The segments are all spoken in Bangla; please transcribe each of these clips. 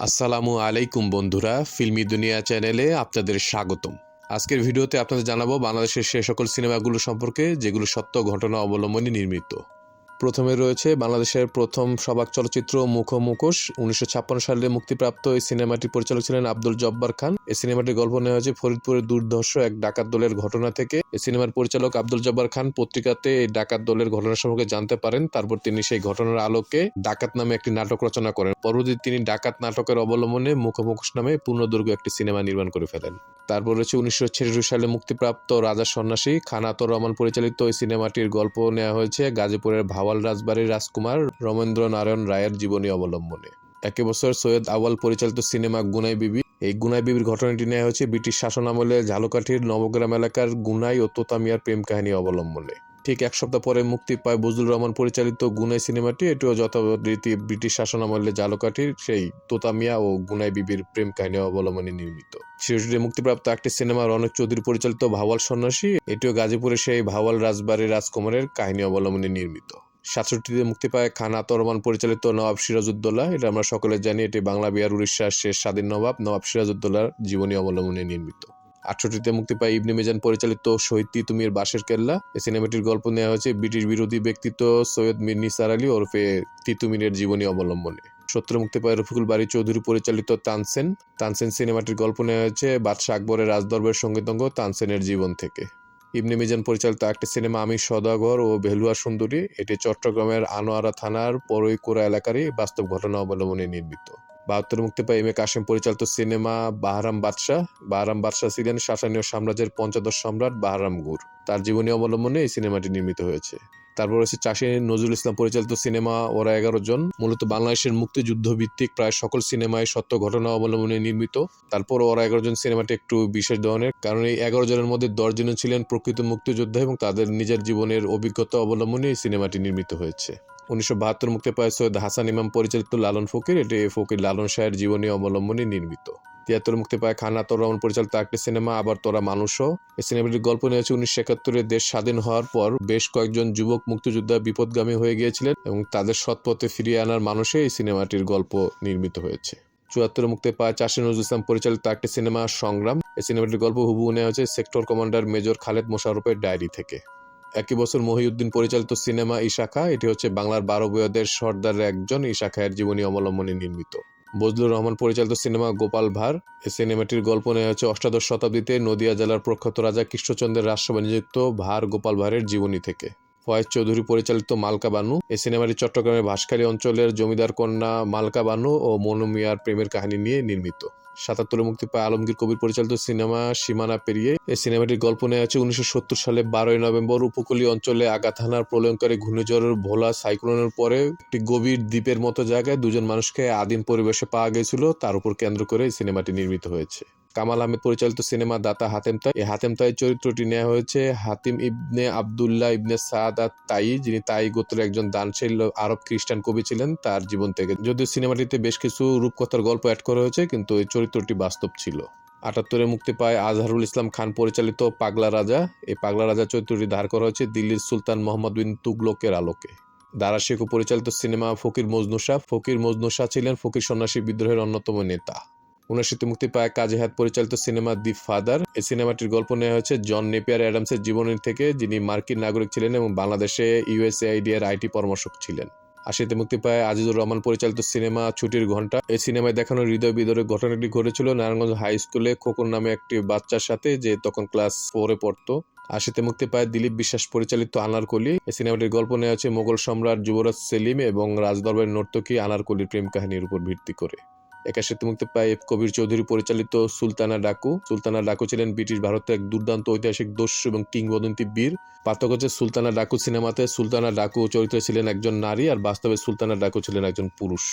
আসসালামু আলাইকুম বন্ধুরা, ফিল্মি দুনিয়া চ্যানেলে আপনাদের স্বাগতম। আজকের ভিডিওতে আপনাদের জানাবো বাংলাদেশের সে সকল সিনেমাগুলো সম্পর্কে যেগুলো সত্য ঘটনা অবলম্বনে নির্মিত। প্রথমে রয়েছে বাংলাদেশের প্রথম সবাক চলচ্চিত্র মুখোশ। 1956 সালে মুক্তিপ্রাপ্ত এই সিনেমাটির পরিচালক ছিলেন আব্দুল জব্বার খান। এই সিনেমাটির গল্প নেওয়া হয়েছে ফরিদপুরের দুর্ধর্ষ এক ডাকাত দলের ঘটনা থেকে। এই সিনেমার পরিচালক আব্দুল জব্বার খান পত্রিকাতে এই ডাকাত দলের ঘটনা সম্পর্কে জানতে পারেন। তারপর তিনি সেই ঘটনার আলোকে ডাকাত নামে একটি নাটক রচনা করেন। পরবর্তীতে তিনি ডাকাত নাটকের অবলম্বনে মুখোশ নামে পূর্ণদৈর্ঘ্য একটি সিনেমা নির্মাণ করে ফেলেন। তারপর রয়েছে 1966 সালে মুক্তিপ্রাপ্ত রাজা সন্ন্যাসী। খান আতর রহমান পরিচালিত এই সিনেমাটির গল্প নেওয়া হয়েছে গাজীপুরের ভাওয়াল রাজবাড়ির রাজকুমার রমেন্দ্র নারায়ণ রায়ের জীবনী অবলম্বনে। একই বছর সৈয়দ আউয়াল পরিচালিত সিনেমা গুনাই বিবি। এই গুনাই বিবির ঘটনাটি নেওয়া হয়েছে ব্রিটিশ শাসনামলে ঝালকাঠির নবগ্রাম এলাকার গুনাই ও তোতা মিয়ার প্রেম কাহিনী অবলম্বনে। ঠিক এক সপ্তাহ পরে মুক্তি পায় বজলুর রহমান পরিচালিত গুনাই সিনেমাটি। এটিও যথারীতি ব্রিটিশ শাসনামলে ঝালকাঠির সেই তোতা মিয়া ও গুনাই বিবির প্রেম কাহিনী অবলম্বনে নির্মিত। শিশুটিতে মুক্তিপ্রাপ্ত একটি সিনেমা রনক চৌধুরী পরিচালিত ভাওয়াল সন্ন্যাসী। এটিও গাজীপুরের সেই ভাওয়াল রাজবাড়ির রাজকুমারের কাহিনী অবলম্বনে নির্মিত। 67 মুক্তি পায় খান আতর রহমান পরিচালিত নবাব সিরাজউদ্দৌলা। এটা আমরা সকলে জানি, এটি বাংলা বিহার উড়িষ্যার শেষ স্বাধীন নবাব সিরাজউদ্দৌলার জীবনী অবলম্বনে নির্মিত। 68 মুক্তি পায় ইবনে মিজান পরিচালিত শহীদ তিতুমির বাঁশের কেল্লা। এই সিনেমাটির গল্প নেওয়া হয়েছে ব্রিটিশ বিরোধী ব্যক্তিত্ব সৈয়দ মীর নিসার আলী ওরফে তিতুমিরের জীবনী অবলম্বনে। 70 মুক্তি পায় রফিকুল বারী চৌধুরী পরিচালিত তানসেন সিনেমাটির গল্প নেওয়া হয়েছে বাদশাহ আকবরের রাজদরবারের সঙ্গীতজ্ঞ তানসেনের জীবন থেকে। ইবনে মিজান পরিচালিত একটি সিনেমা আমি সওদাগর ও বেহুলা সুন্দরী। এটি চট্টগ্রামের আনোয়ারা থানার পরইকুড়া এলাকারই বাস্তব ঘটনা অবলম্বনে নির্মিত। 72 মুক্তি পায় এম এ কাসেম পরিচালিত সিনেমা বাহরাম বাদশাহ ছিলেন সাসানীয় সাম্রাজ্যের পঞ্চদশ সম্রাট বাহরাম গুর। তার জীবনী অবলম্বনে এই সিনেমাটি নির্মিত হয়েছে। তারপর হচ্ছে চাষী নজরুল ইসলাম পরিচালিত সিনেমা ওরা 11 জন। মূলত বাংলাদেশের মুক্তিযুদ্ধ ভিত্তিক প্রায় সকল সিনেমায় সত্য ঘটনা অবলম্বনে নির্মিত। তারপর ওরা 11 জন সিনেমাটি একটু বিশেষ ধরনের, কারণ এই 11 জনের মধ্যে 10 জন ছিলেন প্রকৃত মুক্তিযোদ্ধা এবং তাদের নিজের জীবনের অভিজ্ঞতা অবলম্বনে এই সিনেমাটি নির্মিত হয়েছে। 1972 মুক্তি পায় সৈয়দ হাসান ইমাম পরিচালিত লালন ফকির। এটি ফকির লালন শাহের জীবনী অবলম্বনে নির্মিত। 73 মুক্তি পায় খান আতর রহমান পরিচালিত একটি সিনেমা আবার তোরা মানুষও। এই সিনেমাটির গল্প নিয়ে হচ্ছে 1971 দেশ স্বাধীন হওয়ার পর বেশ কয়েকজন যুবক মুক্তিযোদ্ধা বিপদগামী হয়ে গিয়েছিলেন এবং তাদের সৎপথে ফিরিয়ে আনার মানুষে এই সিনেমাটির গল্প নির্মিত হয়েছে। 74 মুক্তি পায় চাষী নজরুল ইসলাম পরিচালিত একটি সিনেমা সংগ্রাম। এই সিনেমাটির গল্প হুবহু নেওয়া হয়েছে সেক্টর কমান্ডার মেজর খালেদ মোশাররফের ডায়েরি থেকে। একই বছর মহিউদ্দিন পরিচালিত সিনেমা ইশাখা। এটি হচ্ছে বাংলার 12 বীরদের সর্দারের একজন ইশাখা এর জীবনী অবলম্বনে নির্মিত। বজলুর রহমান পরিচালিত সিনেমা গোপাল ভাঁড়। এই সিনেমাটির গল্প নেওয়া হচ্ছে অষ্টাদশ শতাব্দীতে নদিয়া জেলার প্রখ্যাত রাজা কৃষ্ণচন্দ্রের রাজসভায় নিযুক্ত গোপাল ভাঁড়ের জীবনী থেকে। ফয়েজ চৌধুরী পরিচালিত মালকা বানু। এই সিনেমাটি চট্টগ্রামের ভাস্কালী অঞ্চলের জমিদার কন্যা মালকা বানু ও মনু মিয়ার প্রেমের কাহিনী নিয়ে নির্মিত। 77 মুক্তি পায় আলমগীর কবির পরিচালিত সিনেমা সীমানা পেরিয়ে। এই সিনেমাটির গল্প নেওয়া হচ্ছে 1970 সালে 12 নভেম্বর উপকূলীয় অঞ্চলে আঘাত হানার প্রলয়ঙ্করী ঘূর্ণিঝড়ের ভোলা সাইক্লোনের পরে একটি গভীর দ্বীপের মতো জায়গায় দুজন মানুষকে আদিম পরিবেশে পাওয়া গেছিল, তার উপর কেন্দ্র করে এই সিনেমাটি নির্মিত হয়েছে। কামাল আহমেদ পরিচালিত সিনেমা দাতা হাতেম তাই। এই হাতেম তাই চরিত্রটি নেওয়া হয়েছে হাতিম ইবনে আবদুল্লাহ ইবনে সাদ তাই, যিনি তাই গোত্রের একজন দানশীল আরব খ্রিস্টান কবি ছিলেন, তার জীবন থেকে। যদিও সিনেমাটিতে বেশ কিছু রূপকথার গল্প অ্যাড করা হয়েছে, কিন্তু এই চরিত্রটি বাস্তব ছিল। 78 মুক্তি পায় আজহারুল ইসলাম খান পরিচালিত পাগলা রাজা। এই পাগলা রাজা চরিত্রটি ধার করা হয়েছে দিল্লির সুলতান মোহাম্মদ বিন তুগলকের আলোকে। দারা শেখু পরিচালিত সিনেমা ফকির মজনু শাহ ছিলেন ফকির সন্ন্যাসী বিদ্রোহের অন্যতম নেতা। 79 মুক্তি পায় কাজী হায়াত পরিচালিত সিনেমা দি ফাদার। এই সিনেমাটির গল্প নেওয়া হয়েছে জন নেপিয়ার অ্যাডামসের জীবনী থেকে, যিনি মার্কিন নাগরিক ছিলেন এবং বাংলাদেশে ইউএসএআইডি এর আইটি পরামর্শক ছিলেন। 80 মুক্তি পায় আজিজুর রহমান পরিচালিত সিনেমা ছুটির ঘন্টা। এই সিনেমায় দেখানো হৃদয় বিদারক ঘটনাটি ঘটেছিল নারায়ণগঞ্জ হাই স্কুলে খোকন নামে একটি বাচ্চার সাথে, যে তখন ক্লাস 4-এ পড়তো। 80 মুক্তি পায় দিলীপ বিশ্বাস পরিচালিত আনারকলি। এই সিনেমাটির গল্প নেওয়া হচ্ছে মোগল সম্রাট যুবরাজ সেলিম এবং রাজদরবারের নর্তকী আনারকলির প্রেম কাহিনীর উপর ভিত্তি করে। 81 মুক্তি পায় কবির চৌধুরী পরিচালিত সুলতানা ডাকু ছিলেন ব্রিটিশ ভারতের এক দুর্দান্ত ঐতিহাসিক দস্যু এবং কিংবদন্তি বীর। পার্থক্য হচ্ছে সুলতানা ডাকু সিনেমাতে সুলতানা ডাকু চরিত্রে ছিলেন একজন নারী আর বাস্তবে সুলতানা ডাকু ছিলেন একজন পুরুষ।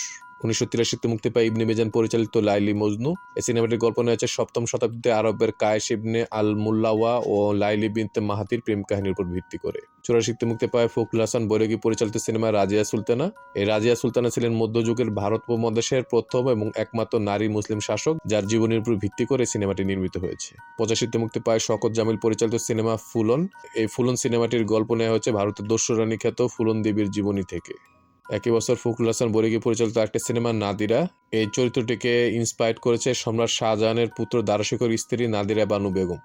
1983 মুক্তি পায় ইবনে মিজান পরিচালিত লাইলি মজনু। এই সিনেমাটির গল্প নেওয়া হচ্ছে 7ম শতাব্দীতে আরবের কায়েস ইবনে আল মুল্লাওয়া ও লাইলি বিনতে মাহাতির প্রেম কাহিনীর উপর ভিত্তি করে। 84 মুক্তি পায় ফখরুল হাসান বৈরাগী পরিচালিত সিনেমা রাজিয়া সুলতানা। এই রাজিয়া সুলতানা ছিলেন মধ্যযুগের ভারত উপমহাদেশের প্রথম এবং একমাত্র নারী মুসলিম শাসক, যার জীবনের উপর ভিত্তি করে সিনেমাটি নির্মিত হয়েছে। 85 মুক্তি পায় শওকত জামিল পরিচালিত সিনেমা ফুলন। এই ফুলন সিনেমাটির গল্প নেওয়া হয়েছে ভারতের দস্যু রানী খ্যাত ফুলন দেবীর জীবনী থেকে। একই বছর ফখরুল হাসান বৈরাগী পরিচালিত আরেকটি সিনেমা নাদিরা। এই চরিত্রটিকে ইন্সপায়ার করেছে সম্রাট শাহজাহানের পুত্র দারাশিকোর স্ত্রী নাদিরা বানু বেগম।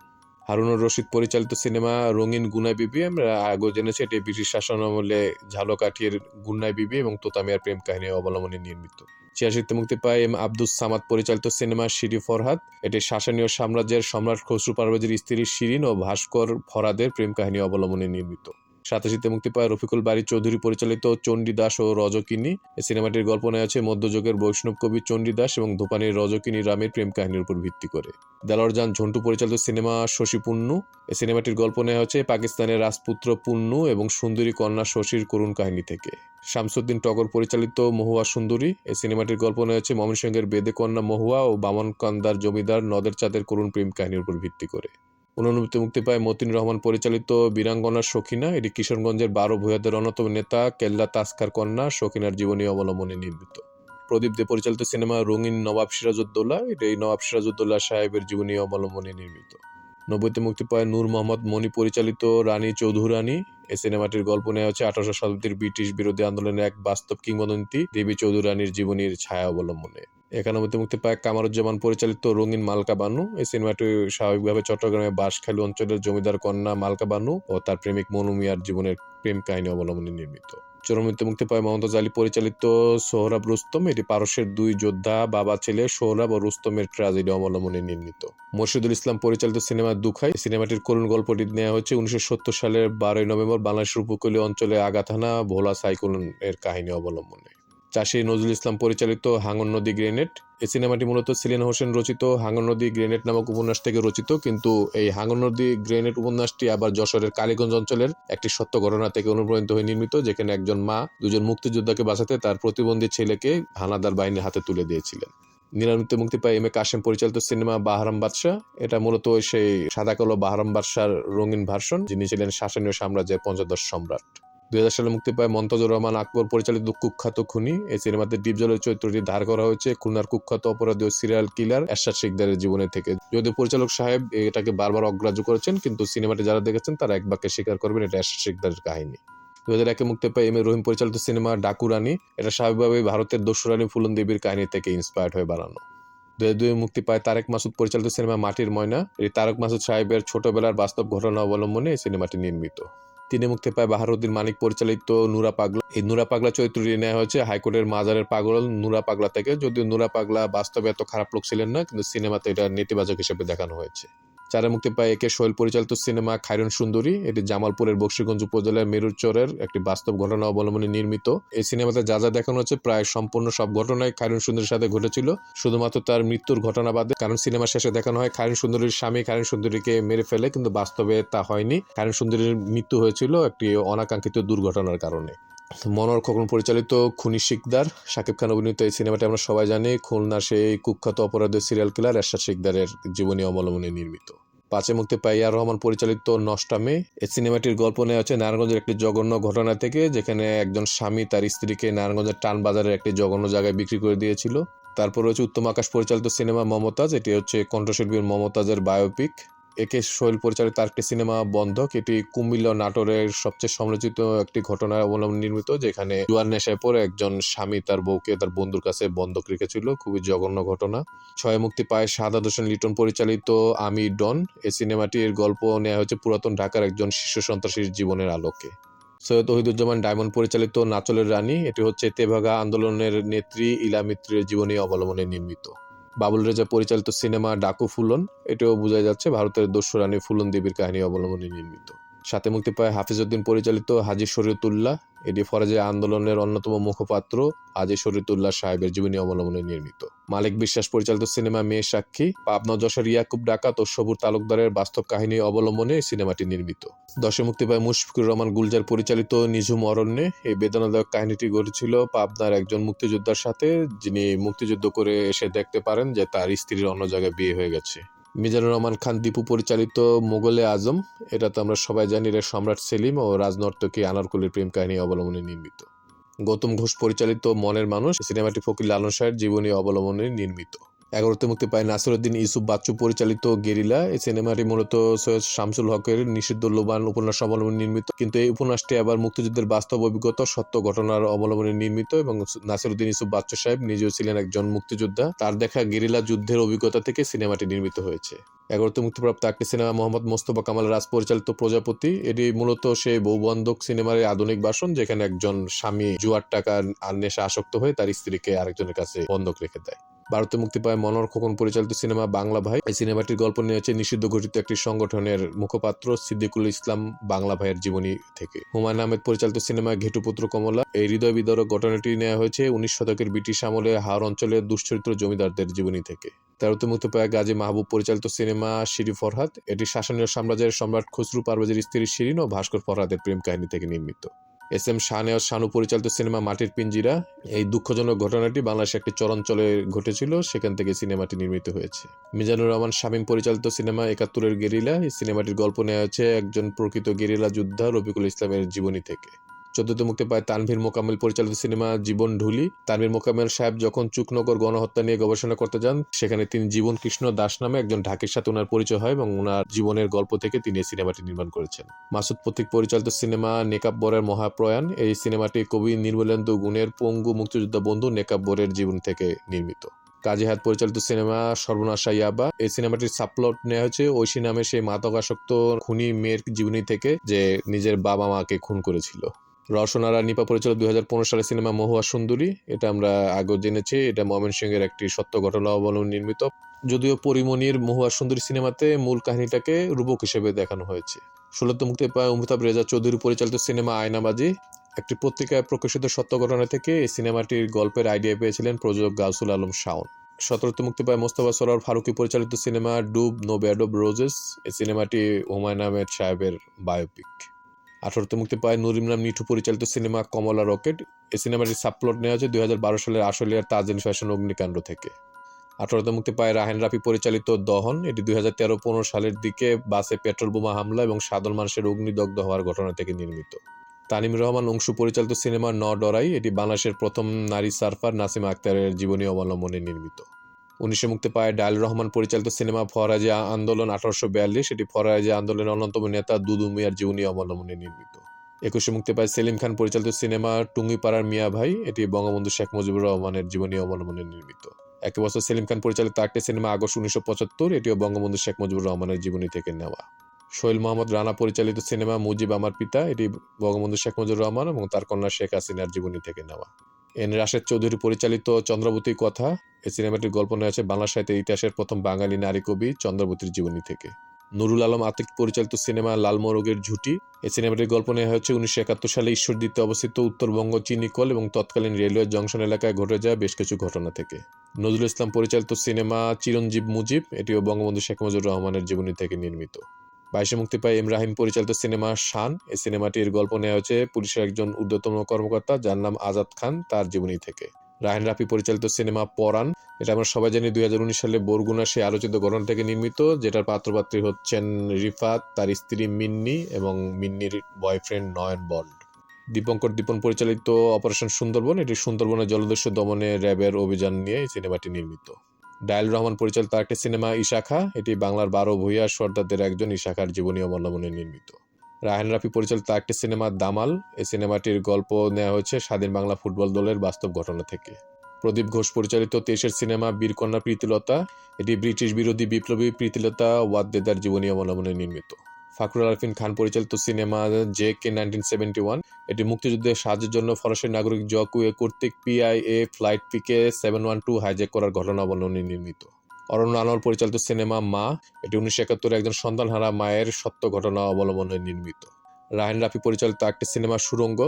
হারুনুর রশিদ পরিচালিত সিনেমা রঙিন গুনাই বিবি। আমরা আগেও জেনেছি এটি ব্রিটিশ শাসন আমলে ঝালকাঠির গুনাই বিবি এবং তোতা মিয়ার প্রেম কাহিনী অবলম্বনে নির্মিত। 86তে মুক্তি পায় এম আব্দুস সামাদ পরিচালিত সিনেমা শিরি ফরহাদ। এটি শাসনীয় সাম্রাজ্যের সম্রাট খসরু পারভেজের স্ত্রী শিরিন ও ভাস্কর ফরহাদের প্রেম কাহিনী অবলম্বনে নির্মিত। 87তে মুক্তি পায় রফিকুল বারী চৌধুরী পরিচালিত চণ্ডীদাস ও রজকিনী। এই সিনেমাটির গল্প নেওয়া হয়েছে মধ্যযুগের বৈষ্ণব কবি চণ্ডীদাস এবং ধোপানির রজকিনী রামের প্রেম কাহিনীর উপর ভিত্তি করে। দেলোয়ার জান ঝন্টু পরিচালিত সিনেমা শশী পুন্নু। এই সিনেমাটির গল্প নেওয়া হয়েছে পাকিস্তানের রাজপুত্র পুন্নু এবং সুন্দরী কন্যা শশীর করুণ কাহিনী থেকে। শামসুদ্দিন টগর পরিচালিত মহুয়া সুন্দরী। এই সিনেমাটির গল্প নেওয়া হয়েছে ময়মনসিংহের বেদে কন্যা মহুয়া ও বামনকান্দার জমিদার নদের চাঁদের করুণ প্রেম কাহিনীর উপর ভিত্তি করে। 89তে মুক্তি পায় মতিন রহমান পরিচালিত বীরাঙ্গনা সখিনা। এটি কিশোরগঞ্জের 12 ভূঁইয়াদের অন্যতম নেতা কেল্লা তাস্কার কন্যা সখিনার জীবনী অবলম্বনে নির্মিত। প্রদীপ দে পরিচালিত সিনেমা রঙিন নবাব সিরাজউদ্দৌলা। এটি নবাব সিরাজউদ্দৌলা সাহেবের জীবনী অবলম্বনে নির্মিত। 90তে মুক্তি পায় নূর মোহাম্মদ মনি পরিচালিত রানী চৌধুরানী। এই সিনেমাটির গল্প নেওয়া হচ্ছে 18শো শতাব্দীর ব্রিটিশ বিরোধী আন্দোলনের এক বাস্তব কিংবদন্তি দেবী চৌধুরানীর জীবনীর ছায়া অবলম্বনে। 91তে মুক্তি পায় কামারুজ্জামান পরিচালিত রঙিন মালকা বানু। এই সিনেমাটি স্বাভাবিকভাবে চট্টগ্রামের বাঁশখালী অঞ্চলের জমিদার কন্যা মালকা বানু ও তার প্রেমিক মনু মিয়ার জীবনের প্রেম কাহিনী অবলম্বনে নির্মিত। 94তে মুক্তি পায় মমতাজ আলী পরিচালিত সোহরাব রুস্তম। এটি পারস্যের দুই যোদ্ধা বাবা ছেলে সোহরাব ও রুস্তমের ট্র্যাজেডি অবলম্বনে নির্মিত। মোর্শেদুল ইসলাম পরিচালিত সিনেমা দুখাই। সিনেমাটির করুণ গল্পটি নেওয়া হচ্ছে 1970 সালের 12 নভেম্বর বাংলাদেশের উপকূলীয় অঞ্চলে আগা থানা ভোলা সাইক্লোনের কাহিনী অবলম্বনে। চাষী নজরুল ইসলাম পরিচালিত হাঙ্গর নদী গ্রেনেড। এই সিনেমাটি মূলত সেলিন হোসেন রচিত হাঙ্গর নদী গ্রেনেড নামক উপন্যাস থেকে রচিত, কিন্তু এই হাঙ্গর নদী গ্রেনেড উপন্যাসটি আবার যশোরের কালীগঞ্জ অঞ্চলের একটি সত্য ঘটনা থেকে অনুপ্রাণিত হয়ে নির্মিত, যেখানে একজন মা দুজন মুক্তিযোদ্ধাকে বাঁচাতে তার প্রতিবন্ধী ছেলেকে হানাদার বাহিনীর হাতে তুলে দিয়েছিলেন। 99তে মুক্তি পায় এম এ কাশেম পরিচালিত সিনেমা বাহারাম বাদশাহ। এটা মূলত সেই সাদা কালো বাহারাম বাদশার রঙিন ভার্সন, যিনি ছিলেন শাসনীয় সাম্রাজ্যের পঞ্চদশ সম্রাট। 2000 সালে মুক্তি পায় মন্তাজুর রহমান আকবর পরিচালিত কুখ্যাত খুনি। এই সিনেমাতে ডিপজলের চরিত্রটি ধার করা হয়েছে খুলনার কুখ্যাত অপরাধী ও সিরিয়াল কিলার এরশাদ শিকদারের জীবনের থেকে। যদিও পরিচালক সাহেব এটাকে বারবার অগ্রাহ্য করেছেন, কিন্তু সিনেমাটি যারা দেখেছেন তারা এক বাক্যে স্বীকার করবেন এটা এরশাদ শিকদারের কাহিনী। 2001-এ মুক্তি পায় এম এ রহিম পরিচালিত সিনেমা ডাকু রানী। এটা স্বাভাবিকভাবেই ভারতের দস্যু রানী ফুলন দেবীর কাহিনী থেকে ইন্সপায়ার্ড হয়ে বানানো। 2002-এ মুক্তি পায় তারেক মাসুদ পরিচালিত সিনেমা মাটির ময়না। এই তারেক মাসুদ সাহেবের ছোটবেলার বাস্তব ঘটনা অবলম্বনে এই সিনেমাটি নির্মিত। 3-এ মুক্তি পায় বাহারুদ্দিন মানিক পরিচালিত নুরা পাগলা। এই নুরা পাগলা চরিত্রটি নেওয়া হয়েছে হাইকোর্টের মাজারের পাগল নুরা পাগলা থেকে। যদিও নুরা পাগলা বাস্তবে এত খারাপ লোক ছিলেন না, কিন্তু সিনেমাতে এটা নেতিবাচক হিসেবে দেখানো হয়েছে। 4-এ মুক্তি পায় একে সোহেল পরিচালিত সিনেমা খায়রন সুন্দরী। এটি জামালপুরের বকশীগঞ্জ উপজেলার মেরুচরের একটি বাস্তব ঘটনা অবলম্বনে নির্মিত। এই সিনেমাতে যা যা দেখানো হচ্ছে প্রায় সম্পূর্ণ সব ঘটনাই খায়রন সুন্দরীর সাথে ঘটেছিল, শুধুমাত্র তার মৃত্যুর ঘটনা বাদে। কারণ সিনেমা শেষে দেখানো হয় খায়রন সুন্দরীর স্বামী খায়রন সুন্দরীকে মেরে ফেলে, কিন্তু বাস্তবে তা হয়নি। খায়রন সুন্দরীর মৃত্যু হয়েছিল একটি অনাকাঙ্ক্ষিত দুর্ঘটনার কারণে। মনোহর খোকন পরিচালিত খুনি শিকদার। শাকিব খান অভিনীত এই সিনেমাটি আমরা সবাই জানি খুলনার সেই কুখ্যাত অপরাধী সিরিয়াল কিলার এরশাদ শিকদারের জীবনী অবলম্বনে নির্মিত। 5-এ মুক্তি পায় ইয়ার রহমান পরিচালিত নষ্টামে। এই সিনেমাটির গল্প নেওয়া হচ্ছে নারায়ণগঞ্জের একটি জঘন্য ঘটনা থেকে, যেখানে একজন স্বামী তার স্ত্রীকে নারায়ণগঞ্জের টান বাজারের একটি জঘন্য জায়গায় বিক্রি করে দিয়েছিল। তারপর রয়েছে উত্তম আকাশ পরিচালিত সিনেমা মমতাজ। এটি হচ্ছে কণ্ঠশিল্পীর মমতাজের বায়োপিক। একে সোহেল পরিচালিত আরেকটি সিনেমা বন্ধক। এটি কুমিল্লা নাটোরের সবচেয়ে সমালোচিত একটি ঘটনা অবলম্বনে নির্মিত, যেখানে জুয়ার নেশায় পড়ে একজন স্বামী তার বউকে তার বন্ধুর কাছে বন্ধক রেখেছিল। খুবই জঘন্য ঘটনা। 6-এ মুক্তি পায় শাহাদাত হোসেন লিটন পরিচালিত আমি ডন। এই সিনেমাটির গল্প নেওয়া হয়েছে পুরাতন ঢাকার একজন শীর্ষ সন্ত্রাসীর জীবনের আলোকে। সৈয়দ ওহিদুজ্জামান ডায়মন্ড পরিচালিত নাচলের রানী। এটি হচ্ছে তেভাগা আন্দোলনের নেত্রী ইলা মিত্রের জীবনী অবলম্বনে নির্মিত। বাবুল রেজা পরিচালিত সিনেমা ডাকু ফুলন। এটাও বোঝা যাচ্ছে ভারতের দস্যু রানী ফুলন দেবীর কাহিনী অবলম্বনে নির্মিত। 7-এ মুক্তি পায় হাফিজউদ্দিন পরিচালিত হাজী শরীয়তুল্লাহ। এটি ফরাজি আন্দোলনের অন্যতম মুখপাত্র হাজী শরীয়তুল্লাহ সাহেবের জীবনী অবলম্বনে নির্মিত। মালিক বিশ্বাস পরিচালিত সিনেমা মেয়ে সাক্ষী। পাবনা যশোর ইয়াকুব ডাকাত ও সবুর তালুকদারের বাস্তব কাহিনী অবলম্বনে সিনেমাটি নির্মিত। 10-এ মুক্তি পায় মুশফিকুর রহমান গুলজার পরিচালিত নিঝুম অরণ্যে। এই বেদনাদায়ক কাহিনীটি ঘটেছিল পাবনার একজন মুক্তিযোদ্ধার সাথে, যিনি মুক্তিযুদ্ধ করে এসে দেখতে পারেন যে তার স্ত্রীর অন্য জায়গায় বিয়ে হয়ে গেছে। মিজানুর রহমান খান দীপু পরিচালিত মোগলে আজম। এটা তো আমরা সবাই জানি এর সম্রাট সেলিম ও রাজনর্তকী আনারকুলির প্রেম কাহিনী অবলম্বনে নির্মিত। গৌতম ঘোষ পরিচালিত মনের মানুষ। সিনেমাটি ফকির লালন শাহের জীবনী অবলম্বনে নির্মিত। 11তে মুক্তি পায় নাসিরউদ্দিন ইউসুফ বাচ্চু পরিচালিত গেরিলা। এই সিনেমাটি মূলত সৈয়দ শামসুল হকের নিষিদ্ধ লোবান উপন্যাস অবলম্বনে নির্মিত, কিন্তু এই উপন্যাসটি আবার মুক্তিযুদ্ধের বাস্তব অভিজ্ঞতা সত্য ঘটনার অবলম্বনে নির্মিত এবং নাসিরউদ্দিন ইউসুফ বাচ্চু সাহেব নিজেও ছিলেন একজন মুক্তিযোদ্ধা। তার দেখা গেরিলা যুদ্ধের অভিজ্ঞতা থেকে সিনেমাটি নির্মিত হয়েছে। 11তে মুক্তিপ্রাপ্ত একটি সিনেমা মোহাম্মদ মোস্তফা কামাল রাজ পরিচালিত প্রজাপতি। এটি মূলত সেই বৌবন্ধক সিনেমার আধুনিক ভার্সন, যেখানে একজন স্বামী জুয়ার টাকা আর নেশা আসক্ত হয়ে তার স্ত্রীকে আরেকজনের কাছে বন্ধক রেখে দেয়। 12তে মুক্তি পায় মনোহর খোকন পরিচালিত সিনেমা বাংলা ভাই। এই সিনেমাটির গল্প নিয়েছে নিষিদ্ধ ঘোষিত একটি সংগঠনের মুখপাত্র সিদ্দিকুল ইসলাম বাংলা ভাইয়ের জীবনী থেকে। হুমায়ুন আহমেদ পরিচালিত সিনেমা ঘেটুপুত্র কমলা। এই হৃদয় বিদারক ঘটনাটি নেওয়া হয়েছে 19 শতকের ব্রিটিশ আমলে হাওড় অঞ্চলের দুশ্চরিত্র জমিদারদের জীবনী থেকে। 13তে মুক্তি পায় গাজী মাহবুব পরিচালিত সিনেমা শিরি ফরহাদ। এটি শাসনীয় সাম্রাজ্যের সম্রাট খসরু পারভেজের স্ত্রী শিরিন ও ভাস্কর ফরহাদের প্রেম কাহিনী থেকে নির্মিত। এস এম শাহনেওয়াজ শানু পরিচালিত সিনেমা মাটির পিঞ্জিরা। এই দুঃখজনক ঘটনাটি বাংলাদেশে একটি চরাঞ্চলে ঘটেছিল, সেখান থেকে সিনেমাটি নির্মিত হয়েছে। মিজানুর রহমান শামীম পরিচালিত সিনেমা 71-এর গেরিলা। এই সিনেমাটির গল্প নেওয়া হয়েছে একজন প্রকৃত গেরিলা যোদ্ধা রফিকুল ইসলামের জীবনী থেকে। 14তে মুক্তি পায় তানভীর মোকাম্মেল পরিচালিত সিনেমা জীবন ঢুলি। তানভীর মোকাম্মেল সাহেব যখন চুকনগর গণহত্যা নিয়ে গবেষণা করতে যান, সেখানে তিনি জীবন কৃষ্ণ দাস নামে একজন ঢাকির সাথে ওনার পরিচয় হয় এবং ওনার জীবনের গল্প থেকে তিনি এই সিনেমাটি নির্মাণ করেছেন। মাসুদ পথিক পরিচালিত সিনেমা নেকাব্বরের মহাপ্রয়াণ। এই সিনেমাটি কবি নির্মলেন্দু গুণের পঙ্গু মুক্তিযোদ্ধা বন্ধু নেকাব্বরের জীবন থেকে নির্মিত। কাজী হায়াত পরিচালিত সিনেমা সর্বনাশা ইয়াবা। এই সিনেমাটির সাবপ্লট নেওয়া হয়েছে ঐশী নামে সেই মাদকাসক্ত খুনি মেয়ের জীবনী থেকে, যে নিজের বাবা মাকে খুন করেছিল। রওশন আরা নিপা পরিচালিত 2015 সালের সিনেমা মহুয়া সুন্দরী। এটা আমরা আগে জেনেছি, এটা ময়মনসিংহের একটি সত্য ঘটনা অবলম্বনে নির্মিত। যদিও পরিমণির মহুয়া সুন্দরী সিনেমাতে মূল কাহিনীটাকে রূপক হিসেবে দেখানো হয়েছে। 16তে মুক্তি পায় অমিতাভ রেজা চৌধুরী পরিচালিত সিনেমা আয়নাবাজি। একটি পত্রিকায় প্রকাশিত সত্য ঘটনা থেকে এই সিনেমাটির গল্পের আইডিয়া পেয়েছিলেন প্রযোজক গাউসুল আলম শাওন। 17তে মুক্তি পায় মোস্তফা সরোয়ার ফারুকী পরিচালিত সিনেমা ডুব নো ব্যাড অব রোজেস। এই সিনেমাটি হুমায়ুন আহমেদ সাহেবের বায়োপিক। 18তে মুক্তি পায় নুর ইমরান মিঠু পরিচালিত সিনেমা কমলা রকেট। এই সিনেমাটির সাবপ্লট নেওয়া হয়েছে 2012 সালের আশুলিয়ার তাজেন ফ্যাশন অগ্নিকাণ্ড থেকে। 18তে মুক্তি পায় রাহেন রাফি পরিচালিত দহন। এটি 2013-15 সালের দিকে বাসে পেট্রোল বোমা হামলা এবং সাধারণ মানুষের অগ্নিদগ্ধ হওয়ার ঘটনা থেকে নির্মিত। তানিম রহমান অংশু পরিচালিত সিনেমা ন ডরাই। এটি বাংলাদেশের প্রথম নারী সার্ফার নাসিমা আক্তারের জীবনী অবলম্বনে নির্মিত। 19 মুক্তি পায় ডায়াল রহমান পরিচালিত সিনেমা ফরাজি আন্দোলন 1842। এটি ফরাজি আন্দোলনের অন্যতম নেতা দুদু মিয়ার জীবনী অবলম্বনে নির্মিত। 21 মুক্তি পায় সেলিম খান পরিচালিত সিনেমা টুঙ্গিপাড়ার মিয়া ভাই। এটি বঙ্গবন্ধু শেখ মুজিবুর রহমানের জীবনী অবলম্বনে নির্মিত। একই বছর সেলিম খান পরিচালিত আরেকটি সিনেমা আগস্ট 1975। এটিও বঙ্গবন্ধু শেখ মুজিবুর রহমানের জীবনী থেকে নেওয়া। সোহেল মোহাম্মদ রানা পরিচালিত সিনেমা মুজিব আমার পিতা। এটি বঙ্গবন্ধু শেখ মুজিবুর রহমান এবং তার কন্যা শেখ হাসিনার জীবনী থেকে নেওয়া। এন রাশেদ চৌধুরী পরিচালিত চন্দ্রবতীর কথা। এই সিনেমাটির গল্প নেওয়া হয়েছে বাংলা সাহিত্যের ইতিহাসের প্রথম বাঙালি নারী কবি চন্দ্রবতীর জীবনী থেকে। নুরুল আলম আতিক পরিচালিত সিনেমা লাল মোরগের ঝুঁটি। এই সিনেমাটির গল্প নেওয়া হয়েছে 1971 সালে ঈশ্বরদীতে অবস্থিত উত্তরবঙ্গ চিনিকল এবং তৎকালীন রেলওয়ে জংশন এলাকায় ঘটে যাওয়া বেশ কিছু ঘটনা থেকে। নজরুল ইসলাম পরিচালিত সিনেমা চিরঞ্জীব মুজিব। এটিও বঙ্গবন্ধু শেখ মুজিবুর রহমানের জীবনী থেকে নির্মিত। 22 মুক্তি পায় ইমরাহিম পরিচালিত সিনেমা শান। এই সিনেমাটির গল্প নেওয়া হয়েছে পুলিশের একজন ঊর্ধ্বতন কর্মকর্তা যার নাম আজাদ খান, তার জীবনী থেকে। রাহেন রাফি পরিচালিত সিনেমা পরাণ। এটা আমরা সবাই জানি 2019 সালে বরগুনা সেই আলোচিত ঘটনা থেকে নির্মিত, যেটার পাত্রপাত্রী হচ্ছেন রিফাত, তার স্ত্রী মিন্নি এবং মিন্নির বয়ফ্রেন্ড নয়ন বন্ড। দীপঙ্কর দীপন পরিচালিত অপারেশন সুন্দরবন। এটি সুন্দরবনের জলদস্যু দমনে র্যাবের অভিযান নিয়ে এই সিনেমাটি নির্মিত। ডায়াল রহমান পরিচালিত আরেকটি সিনেমা ইশাখা। এটি বাংলার 12 ভূঁইয়া সর্দারদের একজন ইশাখার জীবনী অবলম্বনে নির্মিত। রাহেন রাফি পরিচালিত আরেকটি সিনেমা দামাল। এই সিনেমাটির গল্প নেওয়া হয়েছে স্বাধীন বাংলা ফুটবল দলের বাস্তব ঘটনা থেকে। প্রদীপ ঘোষ পরিচালিত 23-এর সিনেমা বীরকন্যা প্রীতিলতা। এটি ব্রিটিশ বিরোধী বিপ্লবী প্রীতিলতা ওয়াদ্দেদার জীবনী অবলম্বনে নির্মিত। ফাকরুল আরফিন খান পরিচালিত সিনেমা জেকে 1971। এটি মুক্তিযুদ্ধের সাহায্যের জন্য ফরাসি নাগরিক জকুয়ে কর্তৃক পিআইএ ফ্লাইট পিকে 712 হাইজ্যাক করার ঘটনা অবলম্বনে নির্মিত। অরণ্য আনোয়ার পরিচালিত সিনেমা মা। এটি 1971 একজন সন্তানহারা মায়ের সত্য ঘটনা অবলম্বনে নির্মিত। রাহেন রাফি পরিচালিত একটি সিনেমা সুড়ঙ্গ।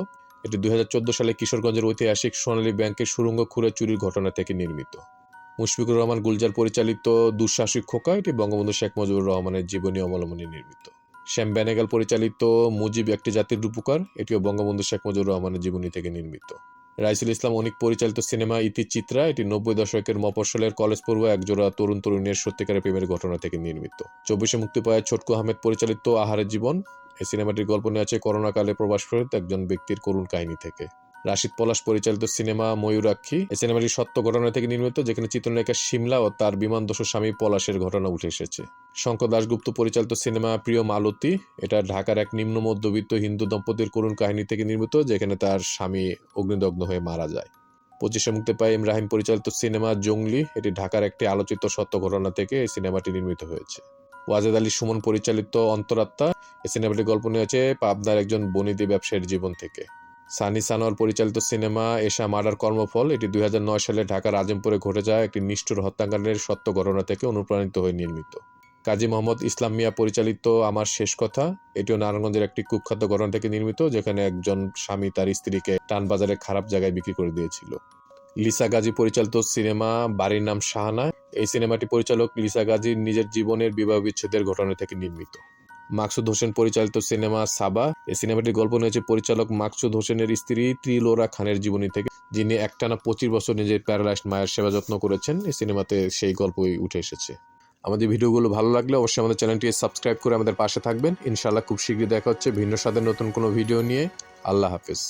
এটি 2014 সালে কিশোরগঞ্জের ঐতিহাসিক সোনালী ব্যাংকের সুড়ঙ্গ খুঁড়ে চুরির ঘটনা থেকে নির্মিত। মুশফিকুর রহমান গুলজার পরিচালিত দুঃসাহসিক খোকা। এটি বঙ্গবন্ধু শেখ মুজিবুর রহমানের জীবনী অবলম্বনে নির্মিত। শ্যাম বেনেগাল পরিচালিত মুজিব একটি জাতির রূপকার। এটিও বঙ্গবন্ধু শেখ মুজিবুর রহমানের জীবনী থেকে নির্মিত। রাইসুল ইসলাম অনিক পরিচালিত সিনেমা ইতিচিত্রা। এটি 90 দশকের মফস্বলের কলেজ পড়ুয়া একজোড়া তরুণ তরুণীর সত্যিকারের প্রেমের ঘটনা থেকে নির্মিত। 24-এ মুক্তি পায় ছোটকু আহমেদ পরিচালিত আহারের জীবন। এই সিনেমাটির গল্প নেওয়া আছে করোনাকালে প্রবাসরত একজন ব্যক্তির করুণ কাহিনী থেকে। রাশিদ পলাশ পরিচালিত সিনেমা ময়ূরাক্ষী। এই সিনেমাটি সত্য ঘটনা থেকে নির্মিত, যেখানে চিত্রনায়িকা শিমলা ও তার বিমানদস্যু স্বামী পলাশের ঘটনা উঠে এসেছে। শঙ্কর দাশগুপ্ত পরিচালিত সিনেমা প্রিয় মালতী, এটা ঢাকার এক নিম্ন মধ্যবিত্ত হিন্দু দম্পতির করুণ কাহিনী থেকে নির্মিত, যেখানে তার স্বামী অগ্নিদগ্ধ হয়ে মারা যায়। 25-এ মুক্তি পায় এম রাহিম পরিচালিত সিনেমা জঙ্গলি, এটি ঢাকার একটি আলোচিত সত্য ঘটনা থেকে এই সিনেমাটি নির্মিত হয়েছে। ওয়াজেদ আলী সুমন পরিচালিত অন্তরাত্মা, এই সিনেমাটির গল্প নিয়েছে পাবনার একজন বনিদি ব্যবসায়ীর জীবন থেকে। সানি সানোয়ার পরিচালিত সিনেমা এশা মার্ডার কর্মফল, এটি 2009 সালে ঢাকার আজমপুরে ঘটে যায় একটি নিষ্ঠুর হত্যাকাণ্ডের সত্য ঘটনা থেকে অনুপ্রাণিত হয়ে নির্মিত। কাজী মোহাম্মদ ইসলাম মিয়া পরিচালিত আমার শেষ কথা, এটিও নারায়ণগঞ্জের একটি কুখ্যাত ঘটনা থেকে নির্মিত, যেখানে একজন স্বামী তার স্ত্রীকে টানবাজারে খারাপ জায়গায় বিক্রি করে দিয়েছিল। লিসা গাজী পরিচালিত সিনেমা বাড়ির নাম শাহানা, এই সিনেমাটি পরিচালক লিসা গাজীর নিজের জীবনের বিবাহ বিচ্ছেদের ঘটনা থেকে নির্মিত। মাকসুদ হোসেন পরিচালিত সিনেমা সাবা, এই সিনেমাটির গল্প নিয়েছে পরিচালক মাকসুদ হোসেনের স্ত্রী ত্রিলোরা খানের জীবনী থেকে, যিনি একটানা 25 বছর নিজের প্যারালাইজড মায়ের সেবা যত্ন করেছেন। এই সিনেমাতে সেই গল্পই উঠে এসেছে। আমাদের ভিডিওগুলো ভালো লাগলে অবশ্যই আমাদের চ্যানেলটি সাবস্ক্রাইব করে আমাদের পাশে থাকবেন। ইনশাআল্লাহ খুব শীঘ্রই দেখা হচ্ছে ভিন্ন স্বাদের নতুন কোনো ভিডিও নিয়ে। আল্লাহ হাফেজ।